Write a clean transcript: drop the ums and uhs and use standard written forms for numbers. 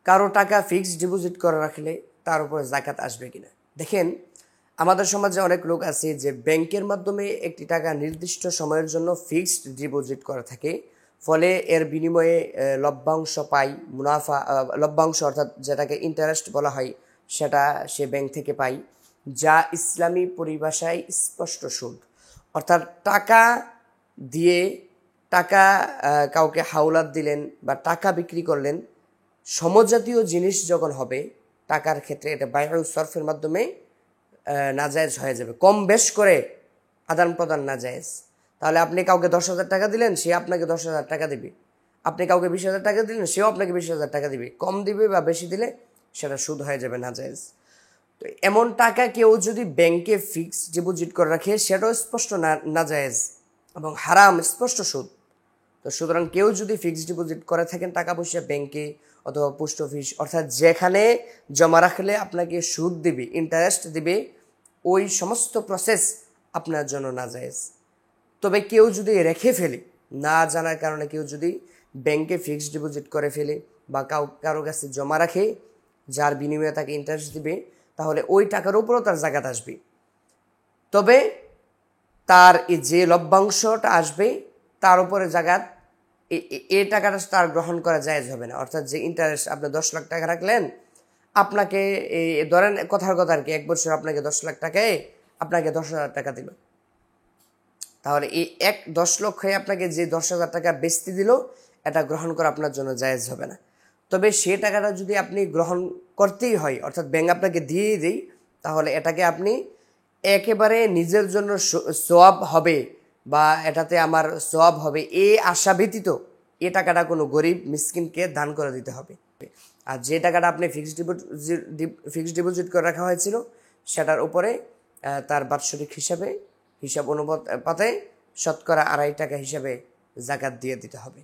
কারো টাকা fixed deposit করে রাখলে তার উপর জাকাত আসবে কিনা। দেখেন, আমাদের সমাজে অনেক লোক আছে যে ব্যাংকের মাধ্যমে একটি টাকা নির্দিষ্ট সময়ের জন্য ফিক্সড ডিপোজিট করে থাকে, ফলে এর বিনিময়ে লভ্যাংশ পায়, মুনাফা, লভ্যাংশ অর্থাৎ যেটাকে ইন্টারেস্ট বলা হয় সেটা সে ব্যাংক থেকে পায়, যা ইসলামী পরিভাষায় স্পষ্ট সুদ। অর্থাৎ টাকা দিয়ে টাকা কাউকে হাওলাত দিলেন বা টাকা বিক্রি করলেন, সমজাতীয় জিনিস যখন হবে টাকার ক্ষেত্রে এটা বাইউস সরফের মাধ্যমে নাজায়েজ হয়ে যাবে। কম বেশ করে আদান প্রদান নাজায়েজ। তাহলে আপনি কাউকে 10,000 টাকা দিলেন, সে আপনাকে 10,000 টাকা দিবে। আপনি কাউকে 20,000 টাকা দিলেন, সেও আপনাকে 20,000 টাকা দিবে। কম দিবে বা বেশি দিলে সেটা সুদ হয়ে যাবে, নাজায়েজ। তো এমন টাকা কেউ যদি ব্যাংকে ফিক্সড ডিপোজিট করে রাখে, সেটাও স্পষ্ট নাজায়েজ এবং হারাম, স্পষ্ট সুদ। তো সুতরাং কেউ যদি ফিক্সড ডিপোজিট করে থাকেন টাকা পয়সা ব্যাংকে অথবা পোস্ট অফিস, অর্থাৎ যেখানে জমা রাখলে আপনাকে সুদ দিবে, ইন্টারেস্ট দিবে, ওই সমস্ত প্রসেস আপনার জন্য নাজায়েজ। তবে কেউ যদি রেখে ফেলে, না জানার কারণে কেউ যদি ব্যাংকে ফিক্সড ডিপোজিট করে ফেলে বা কারো কাছে জমা রাখে যার বিনিময়ে তাকে ইন্টারেস্ট দিবে, তাহলে ওই টাকার উপরও তার জাকাত আসবে। তবে তার যে লভ্যাংশটা আসবে তার উপরে জাকাত, এই টাকাটা তার গ্রহণ করা জায়েজ হবে না। অর্থাৎ যে ইন্টারেস্ট, আপনি 10 লাখ টাকা রাখলেন, আপনাকে ধরেন কথার কথা আর কি, 1 বছর আপনাকে 10 লাখ টাকায় আপনাকে 10,000 টাকা দিল, তাহলে এই 10 লক্ষে আপনাকে যে 10,000 টাকা বেচতে দিল, এটা গ্রহণ করা আপনার জন্য জায়েজ হবে না। তবে সে টাকাটা যদি আপনি গ্রহণ করতেই হয়, অর্থাৎ ব্যাংক আপনাকে দিয়েই দেয়, তাহলে এটাকে আপনি একেবারে নিজের জন্য সওয়াব হবে বা এটাতে আমার সওয়াব হবে এই আশা ব্যতীত এ টাকাটা কোনো গরিব মিসকিনকে দান করে দিতে হবে। আর যে টাকাটা আপনি ফিক্সড ডিপোজিট করে রাখা হয়েছিল, সেটার উপরে তার বাৎসরিক হিসাব অনুপাতে 2.5% হিসাবে জাকাত দিয়ে দিতে হবে।